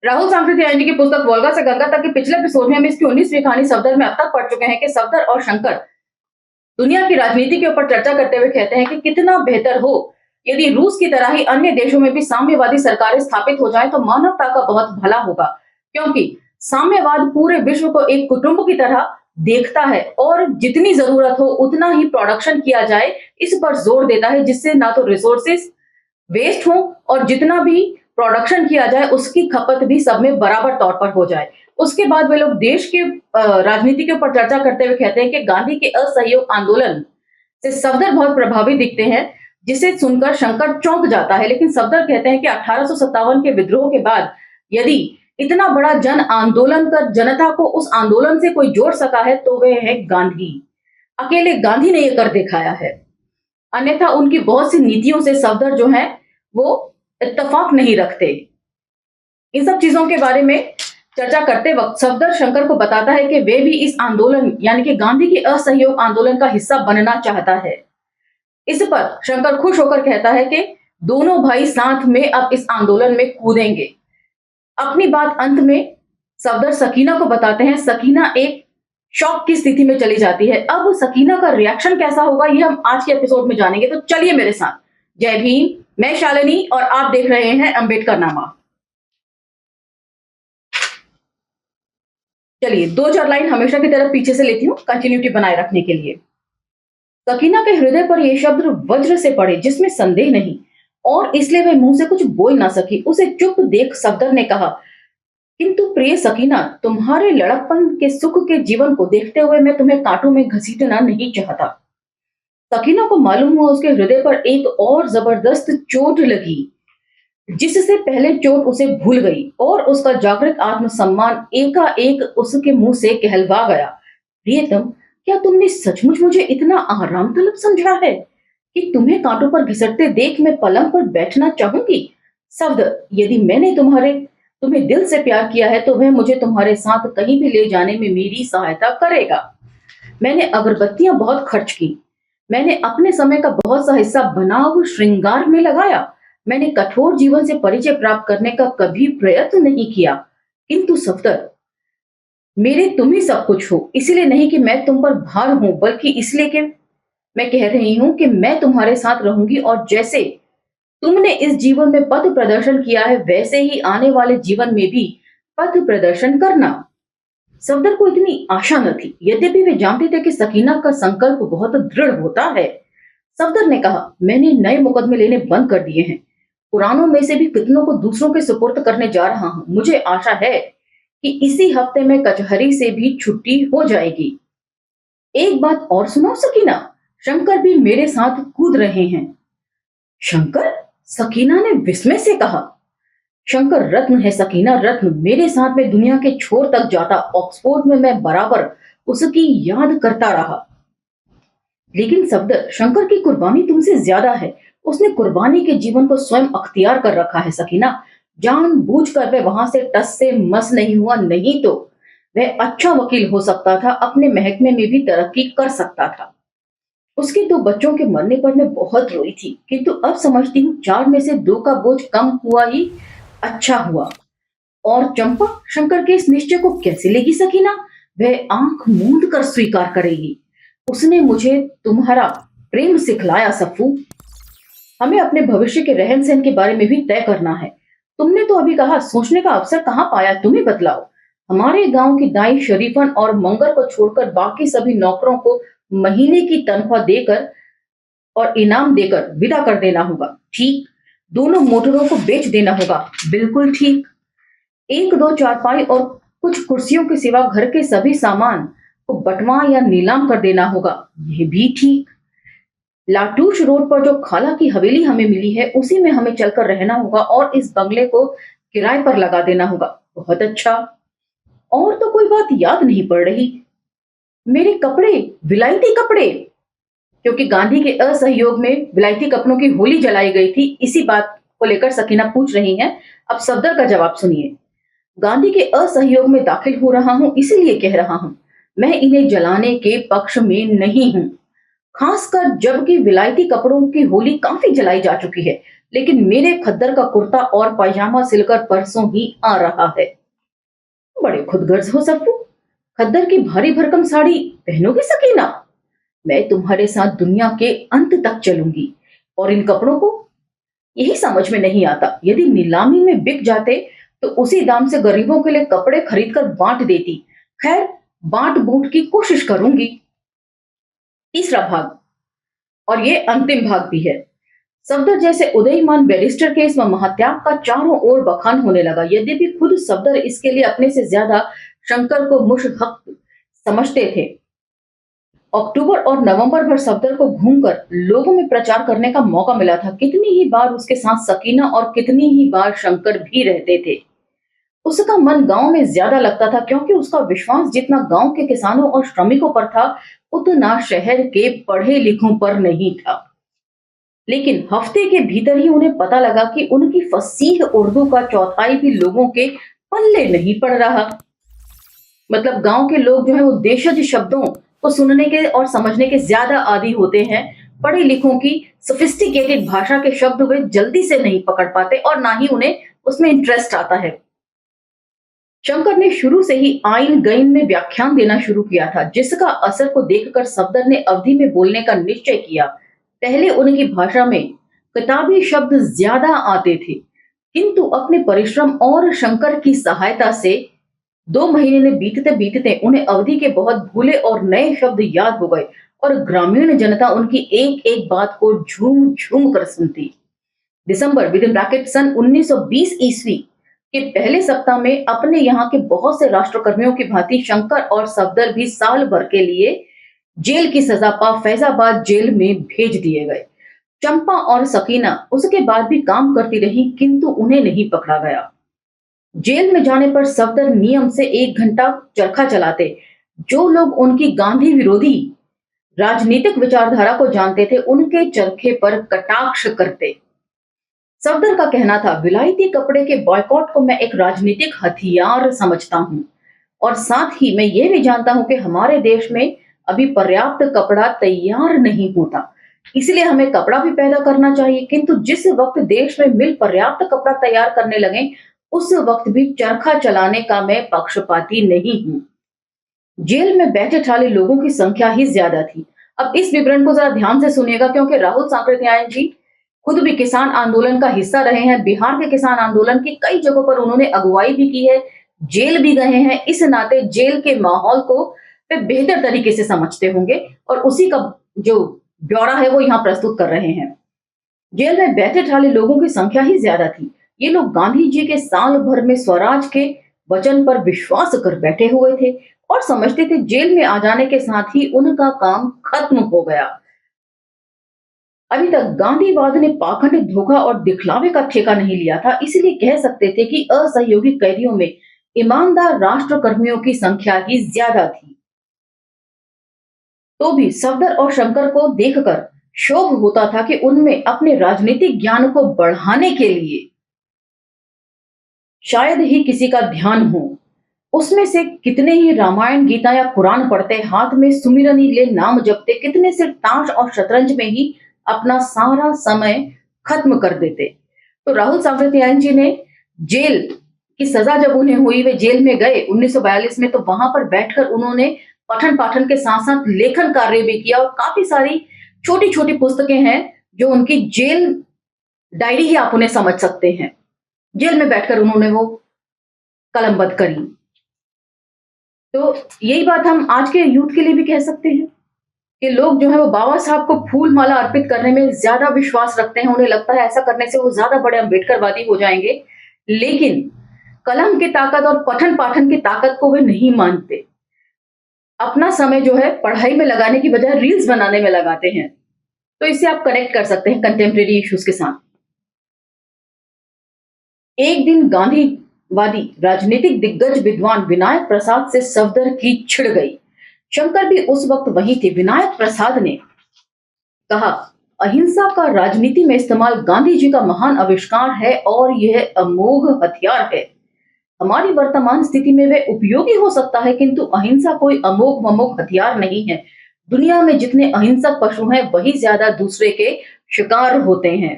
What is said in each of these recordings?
राहुल सांकृत्यायनी की पुस्तक वोल्गा से गंगा तक के पिछले एपिसोड में हम इसकी 19वीं कहानी सफदर में अब तक पढ़ चुके हैं कि सफदर और शंकर दुनिया की राजनीति के ऊपर चर्चा करते हुए कहते हैं कि कितना बेहतर हो यदि रूस की तरह ही अन्य देशों में भी साम्यवादी सरकारें स्थापित हो जाएं तो मानवता का बहुत भला होगा, क्योंकि साम्यवाद पूरे विश्व को एक कुटुंब की तरह देखता है और जितनी जरूरत हो उतना ही प्रोडक्शन किया जाए इस पर जोर देता है, जिससे ना तो रिसोर्सेस वेस्ट हो और जितना भी प्रोडक्शन किया जाए उसकी खपत भी सब में बराबर तौर पर हो जाए। उसके बाद वे लोग देश के राजनीति के ऊपर चर्चा करते हुए कहते हैं कि गांधी के असहयोग आंदोलन से सफदर बहुत प्रभावित दिखते हैं, जिसे सुनकर शंकर चौंक जाता है। लेकिन सफदर कहते हैं कि 1857 के विद्रोह के बाद यदि इतना बड़ा जन आंदोलन कर जनता को उस आंदोलन से कोई जोड़ सका है तो वह है गांधी। अकेले गांधी ने यह कर दिखाया है, अन्यथा उनकी बहुत सी नीतियों से सफदर जो है वो इत्तेफाक नहीं रखते। इन सब चीजों के बारे में चर्चा करते वक्त सफदर शंकर को बताता है कि वे भी इस आंदोलन यानी कि गांधी के असहयोग आंदोलन का हिस्सा बनना चाहता है। इस पर शंकर खुश होकर कहता है कि दोनों भाई साथ में अब इस आंदोलन में कूदेंगे। अपनी बात अंत में सफदर सकीना को बताते हैं। सकीना एक शॉक की स्थिति में चली जाती है। अब सकीना का रिएक्शन कैसा होगा ये हम आज के एपिसोड में जानेंगे, तो चलिए मेरे साथ। जय भीम, मैं शालिनी और आप देख रहे हैं अंबेडकर नामा। चलिए 2-4 लाइन हमेशा की तरह पीछे से लेती हूँ कंटिन्यूटी बनाए रखने के लिए। सकीना के हृदय पर ये शब्द वज्र से पड़े जिसमें संदेह नहीं, और इसलिए वह मुंह से कुछ बोल ना सकी। उसे चुप देख सफदर ने कहा, किंतु प्रिय सकीना, तुम्हारे लड़कपन के सुख के जीवन को देखते हुए मैं तुम्हें कांटों में घसीटना नहीं चाहता। सकीना को मालूम हुआ उसके हृदय पर एक और जबरदस्त चोट लगी, जिससे पहले चोट उसे भूल गई और उसका जागृत आत्मसम्मान एकाएक उसके मुंह से कहलवा गया। प्रियतम, क्या तुमने सचमुच मुझे इतना आराम तलब समझा है कि तुम्हें कांटों पर घिसटते देख मैं पलंग पर बैठना चाहूंगी? सफदर, यदि मैंने तुम्हें दिल से प्यार किया है तो वह मुझे तुम्हारे साथ कहीं भी ले जाने में मेरी सहायता करेगा। मैंने अगरबत्तियां बहुत खर्च की, मैंने अपने समय का बहुत सा हिस्सा बनाव श्रृंगार में लगाया, मैंने कठोर जीवन से परिचय प्राप्त करने का कभी प्रयत्न नहीं किया। किंतु सफदर, मेरे तुम ही सब कुछ हो, इसलिए नहीं कि मैं तुम पर भार हूं, बल्कि इसलिए कि मैं कह रही हूं कि मैं तुम्हारे साथ रहूंगी और जैसे तुमने इस जीवन में पथ प्रदर्शन किया है वैसे ही आने वाले जीवन में भी पथ प्रदर्शन करना। सफदर को इतनी आशा न थी, यद्यपि वे जानते थे कि सकीना का संकल्प बहुत दृढ़ होता है। सफदर ने कहा, मैंने नए मुकदमे लेने बंद कर दिए हैं, पुरानों में से भी कितनों को दूसरों के सुपुर्द करने जा रहा हूं। मुझे आशा है कि इसी हफ्ते में कचहरी से भी छुट्टी हो जाएगी। एक बात और सुनो सकीना, शंकर भी मेरे साथ कूद रहे हैं। शंकर? सकीना ने विस्मय से कहा। शंकर रत्न है सकीना, रत्न। मेरे साथ में दुनिया के छोर तक जाता, ऑक्सफोर्ड में मैं बराबर उसकी याद करता रहा। लेकिन सफदर, शंकर की कुर्बानी तुमसे ज्यादा है। उसने कुर्बानी के जीवन को स्वयं अख्तियार कर रखा है सकीना। जानबूझकर वह वहां से टस से मस नहीं हुआ, नहीं तो वह अच्छा वकील हो सकता था, अपने महकमे में भी तरक्की कर सकता था। उसके 2 बच्चों के मरने पर मैं बहुत रोई थी, किंतु अब समझती हूँ 4 में से 2 का बोझ कम हुआ ही अच्छा हुआ। और चंपा, शंकर के इस निश्चय को कैसे लेगी सकीना? वह आंख मूंद कर स्वीकार करेगी। उसने मुझे तुम्हारा प्रेम सिखलाया सफू। हमें अपने भविष्य के रहन सहन के बारे में भी तय करना है। तुमने तो अभी कहा, सोचने का अवसर कहाँ पाया, तुम ही बतलाओ। हमारे गांव की दाई शरीफन और मंगर को छोड़कर बाकी सभी नौकरों को महीने की तनख्वाह देकर और इनाम देकर विदा कर देना होगा। ठीक। दोनों मोटरों को बेच देना होगा। बिल्कुल ठीक। 1-2 चारपाई और कुछ कुर्सियों के सिवा घर के सभी सामान को बंटवा या नीलाम कर देना होगा। यह भी ठीक। लाटूश रोड पर जो खाला की हवेली हमें मिली है उसी में हमें चलकर रहना होगा और इस बंगले को किराए पर लगा देना होगा। बहुत अच्छा। और तो कोई बात याद नहीं पड़ रही। मेरे कपड़े, विलायती कपड़े, क्योंकि गांधी के असहयोग में विलायती कपड़ों की होली जलाई गई थी, इसी बात को लेकर सकीना पूछ रही हैं। अब सफदर का जवाब सुनिए। गांधी के असहयोग में दाखिल हो रहा हूं, इसीलिए कह रहा हूं, मैं इन्हें जलाने के पक्ष में नहीं हूं। खासकर जबकि विलायती कपड़ों की होली काफी जलाई जा चुकी है, लेकिन मेरे खद्दर का कुर्ता और पायजामा सिलकर परसों ही आ रहा है। बड़े खुदगर्ज हो सफू, खद्दर की भारी भरकम साड़ी पहनोगी सकीना? मैं तुम्हारे साथ दुनिया के अंत तक चलूंगी। और इन कपड़ों को, यही समझ में नहीं आता, यदि नीलामी में बिक जाते तो उसी दाम से गरीबों के लिए कपड़े खरीदकर बांट देती। खैर, बांट बूंट की कोशिश करूंगी। तीसरा भाग, और ये अंतिम भाग भी है। सफदर जैसे उदयमान बैरिस्टर के इस महात्याग का चारों ओर बखान होने लगा। यद्यपि खुद सफदर इसके लिए अपने से ज्यादा शंकर को मुशहक समझते थे। अक्टूबर और नवंबर भर सफदर को घूमकर लोगों में प्रचार करने का मौका मिला था। कितनी ही बार उसके साथ सकीना और कितनी ही बार शंकर भी रहते थे। उसका मन गांव में ज्यादा लगता था, क्योंकि उसका विश्वास जितना गांव के किसानों और श्रमिकों पर था, उतना शहर के पढ़े लिखों पर नहीं था। लेकिन हफ्ते के भीतर ही उन्हें पता लगा कि उनकी फसीह उर्दू का चौथाई भी लोगों के पल्ले नहीं पड़ रहा। मतलब गांव के लोग जो है वो देशज शब्दों को सुनने के और समझने के ज्यादा आदी होते हैं। पढ़े लिखों की सोफिस्टिकेटेड भाषा के शब्द वे जल्दी से नहीं पकड़ पाते और ना ही उन्हें उसमें इंटरेस्ट आता है। शंकर ने शुरू से ही आइन गईन में व्याख्यान देना शुरू किया था, जिसका असर को देखकर सफदर ने अवधी में बोलने का निश्चय किया। पहले उनकी भाषा में किताबी शब्द ज्यादा आते थे, किंतु अपने परिश्रम और शंकर की सहायता से 2 महीने में बीतते बीतते उन्हें अवधि के बहुत भूले और नए शब्द याद हो गए और ग्रामीण जनता उनकी एक एक बात को झूम झूम कर सुनती। दिसंबर विद इन ब्रैकेट सन 1920 ईस्वी के पहले सप्ताह में अपने यहाँ के बहुत से राष्ट्रकर्मियों की भांति शंकर और सफदर भी साल भर के लिए जेल की सजा पा फैजाबाद जेल में भेज दिए गए। चंपा और सकीना उसके बाद भी काम करती रही, किंतु उन्हें नहीं पकड़ा गया। जेल में जाने पर सफदर नियम से 1 घंटा चरखा चलाते। जो लोग उनकी गांधी विरोधी राजनीतिक विचारधारा को जानते थे, उनके चरखे पर कटाक्ष करते। सफदर का कहना था, विलायती कपड़े के बॉयकॉट को मैं एक राजनीतिक हथियार समझता हूं, और साथ ही मैं ये भी जानता हूं कि हमारे देश में अभी पर्याप्त कपड़ा तैयार नहीं होता, इसलिए हमें कपड़ा भी पैदा करना चाहिए। किंतु जिस वक्त देश में मिल पर्याप्त कपड़ा तैयार करने लगे, उस वक्त भी चरखा चलाने का मैं पक्षपाती नहीं हूं। जेल में बैठे ठाले लोगों की संख्या ही ज्यादा थी। अब इस विवरण को जरा ध्यान से सुनिएगा, क्योंकि राहुल सांकृत्यायन जी खुद भी किसान आंदोलन का हिस्सा रहे हैं। बिहार के किसान आंदोलन की कई जगहों पर उन्होंने अगुवाई भी की है, जेल भी गए हैं। इस नाते जेल के माहौल को वे बेहतर तरीके से समझते होंगे और उसी का जो ब्यौरा है वो यहाँ प्रस्तुत कर रहे हैं। जेल में बैठे ठाले लोगों की संख्या ही ज्यादा थी। ये लोग गांधी जी के साल भर में स्वराज के वचन पर विश्वास कर बैठे हुए थे और समझते थे जेल में आ जाने के साथ ही उनका काम खत्म हो गया। अभी तक गांधीवाद ने पाखंड, धोखा और दिखलावे का ठेका नहीं लिया था, इसलिए कह सकते थे कि असहयोगी कैदियों में ईमानदार राष्ट्रकर्मियों की संख्या ही ज्यादा थी। तो भी सफदर और शंकर को देखकर शोभ होता था कि उनमें अपने राजनीतिक ज्ञान को बढ़ाने के लिए शायद ही किसी का ध्यान हो। उसमें से कितने ही रामायण, गीता या कुरान पढ़ते, हाथ में सुमिरनी ले नाम जपते, कितने सिर्फ ताश और शतरंज में ही अपना सारा समय खत्म कर देते। तो राहुल सांकृत्यायन जी ने जेल की सजा जब उन्हें हुई, वे जेल में गए 1942 में, तो वहां पर बैठकर उन्होंने पठन पाठन के साथ साथ लेखन कार्य भी किया और काफी सारी छोटी छोटी पुस्तकें हैं जो उनकी जेल डायरी ही आप उन्हें समझ सकते हैं। जेल में बैठकर उन्होंने वो कलमबद्ध करी। तो यही बात हम आज के यूथ के लिए भी कह सकते हैं कि लोग जो है वो बाबा साहब को फूल माला अर्पित करने में ज्यादा विश्वास रखते हैं। उन्हें लगता है ऐसा करने से वो ज्यादा बड़े अम्बेडकरवादी हो जाएंगे, लेकिन कलम की ताकत और पठन पाठन की ताकत को वे नहीं मानते। अपना समय जो है पढ़ाई में लगाने की बजाय रील्स बनाने में लगाते हैं। तो इससे आप कनेक्ट कर सकते हैं कंटेम्प्रेरी इश्यूज के साथ। एक दिन गांधीवादी राजनीतिक दिग्गज विद्वान विनायक प्रसाद से सफदर की छिड़ गई। शंकर भी उस वक्त वहीं थे। विनायक प्रसाद ने कहा, अहिंसा का राजनीति में इस्तेमाल गांधी जी का महान आविष्कार है और यह अमोघ हथियार है। हमारी वर्तमान स्थिति में वह उपयोगी हो सकता है, किंतु अहिंसा कोई अमोघ ममोघ हथियार नहीं है। दुनिया में जितने अहिंसक पशु हैं वही ज्यादा दूसरे के शिकार होते हैं।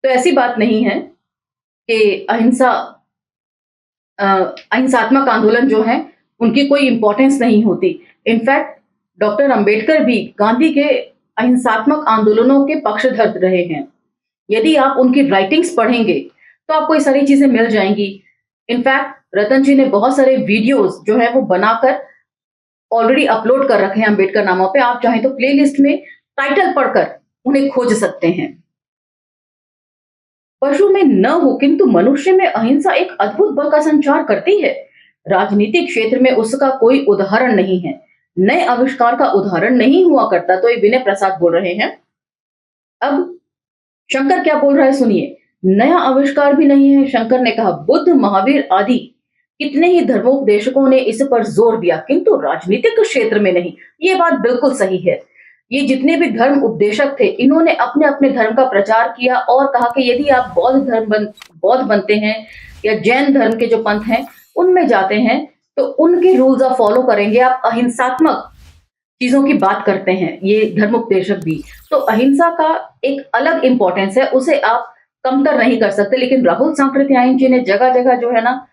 तो ऐसी बात नहीं है कि अहिंसात्मक आंदोलन जो है उनकी कोई इंपॉर्टेंस नहीं होती। इनफैक्ट डॉक्टर अंबेडकर भी गांधी के अहिंसात्मक आंदोलनों के पक्षधर रहे हैं। यदि आप उनकी राइटिंग्स पढ़ेंगे तो आपको ये सारी चीजें मिल जाएंगी। इनफैक्ट रतन जी ने बहुत सारे वीडियोस जो है वो बनाकर ऑलरेडी अपलोड कर रखे हैं अंबेडकर नामों पे। आप चाहें तो प्लेलिस्ट में टाइटल पढ़कर उन्हें खोज सकते हैं। पशु में न हो किंतु मनुष्य में अहिंसा एक अद्भुत बल का संचार करती है। राजनीतिक क्षेत्र में उसका कोई उदाहरण नहीं है। नए आविष्कार का उदाहरण नहीं हुआ करता। तो ये विनय प्रसाद बोल रहे हैं। अब शंकर क्या बोल रहा है सुनिए। नया आविष्कार भी नहीं है, शंकर ने कहा। बुद्ध, महावीर आदि कितने ही धर्मोपदेशकों ने इस पर जोर दिया किंतु राजनीतिक क्षेत्र में नहीं। ये बात बिल्कुल सही है। ये जितने भी धर्म उपदेशक थे इन्होंने अपने अपने धर्म का प्रचार किया और कहा कि यदि आप बौद्ध बनते हैं या जैन धर्म के जो पंथ हैं उनमें जाते हैं तो उनके रूल्स आप फॉलो करेंगे। आप अहिंसात्मक चीजों की बात करते हैं, ये धर्म उपदेशक भी। तो अहिंसा का एक अलग इंपॉर्टेंस है, उसे आप कमतर नहीं कर सकते। लेकिन राहुल सांकृत्यायन जी ने जगह जगह जो है ना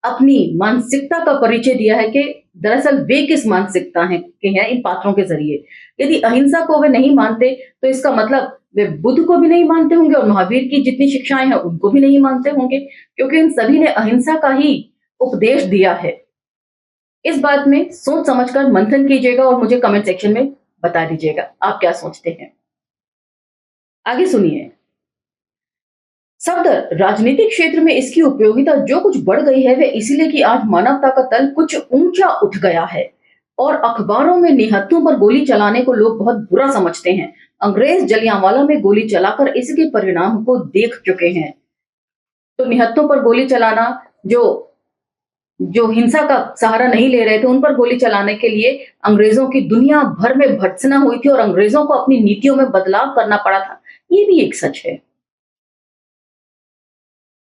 अपनी मानसिकता का परिचय दिया है कि दरअसल वे किस मानसिकता के हैं इन पात्रों के जरिए। यदि अहिंसा को वे नहीं मानते तो इसका मतलब वे बुद्ध को भी नहीं मानते होंगे और महावीर की जितनी शिक्षाएं हैं उनको भी नहीं मानते होंगे, क्योंकि इन सभी ने अहिंसा का ही उपदेश दिया है। इस बात में सोच समझकर मंथन कीजिएगा और मुझे कमेंट सेक्शन में बता दीजिएगा आप क्या सोचते हैं। आगे सुनिए। सफदर, राजनीतिक क्षेत्र में इसकी उपयोगिता जो कुछ बढ़ गई है वे इसलिए कि आज मानवता का तल कुछ ऊंचा उठ गया है और अखबारों में निहत्थों पर गोली चलाने को लोग बहुत बुरा समझते हैं। अंग्रेज जलियांवाला में गोली चलाकर इसके परिणाम को देख चुके हैं। तो निहत्थों पर गोली चलाना, जो हिंसा का सहारा नहीं ले रहे थे उन पर गोली चलाने के लिए अंग्रेजों की दुनिया भर में भर्त्सना हुई थी और अंग्रेजों को अपनी नीतियों में बदलाव करना पड़ा था। ये भी एक सच है।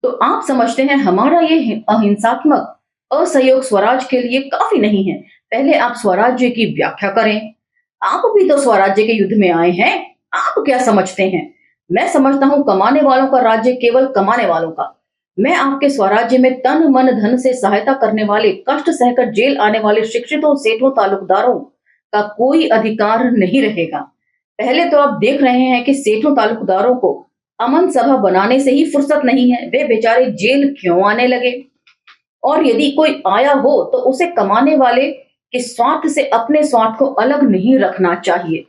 तो आप समझते हैं हमारा ये अहिंसात्मक असहयोग स्वराज के लिए काफी नहीं है। पहले आप स्वराज्य की व्याख्या करें। आप भी तो स्वराज्य के युद्ध में आए हैं। आप क्या समझते हैं? मैं समझता हूं कमाने वालों का राज्य केवल कमाने वालों का। मैं आपके स्वराज्य में तन मन धन से सहायता करने वाले, कष्ट सहकर जेल आने वाले शिक्षितों, सेठों, तालुकदारों का कोई अधिकार नहीं रहेगा। पहले तो आप देख रहे हैं कि सेठों तालुकदारों को अमन सभा बनाने से ही फुर्सत नहीं है। वे बेचारे जेल क्यों आने लगे? और यदि कोई आया हो तो उसे कमाने वाले के स्वार्थ से अपने स्वार्थ को अलग नहीं रखना चाहिए।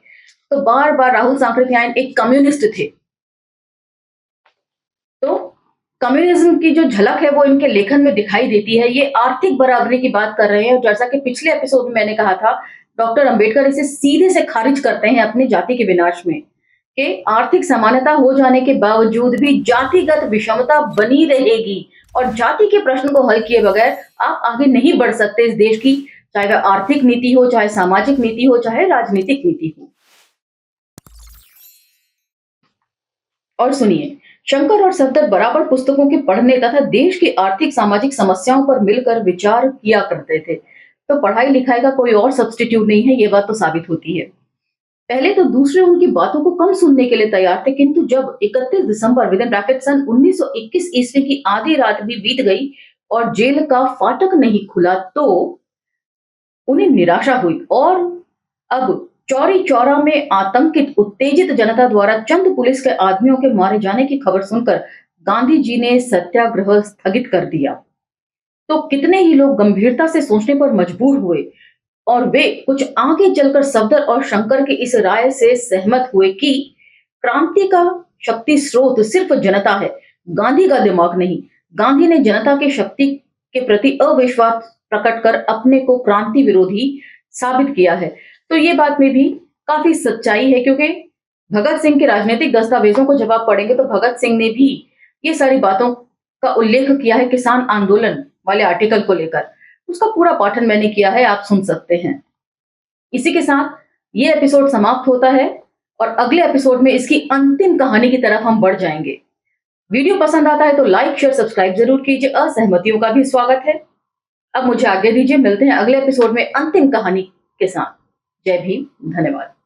तो बार बार राहुल सांकृत्यायन एक कम्युनिस्ट थे। तो कम्युनिज्म की जो झलक है वो इनके लेखन में दिखाई देती है। ये आर्थिक बराबरी की बात कर रहे हैं और जैसा कि पिछले एपिसोड में मैंने कहा था, डॉक्टर अंबेडकर इसे सीधे से खारिज करते हैं अपनी जाति के विनाश में कि आर्थिक समानता हो जाने के बावजूद भी जातिगत विषमता बनी रहेगी और जाति के प्रश्न को हल किए बगैर आप आगे नहीं बढ़ सकते इस देश की, चाहे वह आर्थिक नीति हो, चाहे सामाजिक नीति हो, चाहे राजनीतिक नीति हो। और सुनिए, शंकर और सफदर बराबर पुस्तकों के पढ़ने तथा देश की आर्थिक सामाजिक समस्याओं पर मिलकर विचार किया करते थे। तो पढ़ाई लिखाई का कोई और सब्स्टिट्यूट नहीं है, ये बात तो साबित होती है। पहले तो दूसरे उनकी बातों को कम सुनने के लिए तैयार थे, किंतु जब 31 दिसंबर विद इन ब्रैकेट सन 1921 ईस्वी की आधी रात भी बीत गई और जेल का फाटक नहीं खुला तो उन्हें निराशा हुई और अब चौरी चौरा में आतंकित उत्तेजित जनता द्वारा चंद पुलिस के आदमियों के मारे जाने की खबर सुनकर गांधी जी ने सत्याग्रह स्थगित कर दिया। तो कितने ही लोग गंभीरता से सोचने पर मजबूर हुए और वे कुछ आगे चलकर सफदर और शंकर की इस राय से सहमत हुए कि क्रांति का शक्ति स्रोत सिर्फ जनता है, गांधी का दिमाग नहीं। गांधी ने जनता की शक्ति के प्रति अविश्वास प्रकट कर अपने को क्रांति विरोधी साबित किया है। तो ये बात में भी काफी सच्चाई है, क्योंकि भगत सिंह के राजनीतिक दस्तावेजों को जब आप पढ़ेंगे तो भगत सिंह ने भी ये सारी बातों का उल्लेख किया है किसान आंदोलन वाले आर्टिकल को लेकर। उसका पूरा पाठन मैंने किया है, आप सुन सकते हैं। इसी के साथ ये एपिसोड समाप्त होता है और अगले एपिसोड में इसकी अंतिम कहानी की तरफ हम बढ़ जाएंगे। वीडियो पसंद आता है तो लाइक शेयर सब्सक्राइब जरूर कीजिए। असहमतियों का भी स्वागत है। अब मुझे आज्ञा दीजिए, मिलते हैं अगले एपिसोड में अंतिम कहानी के साथ। जय भीम, धन्यवाद।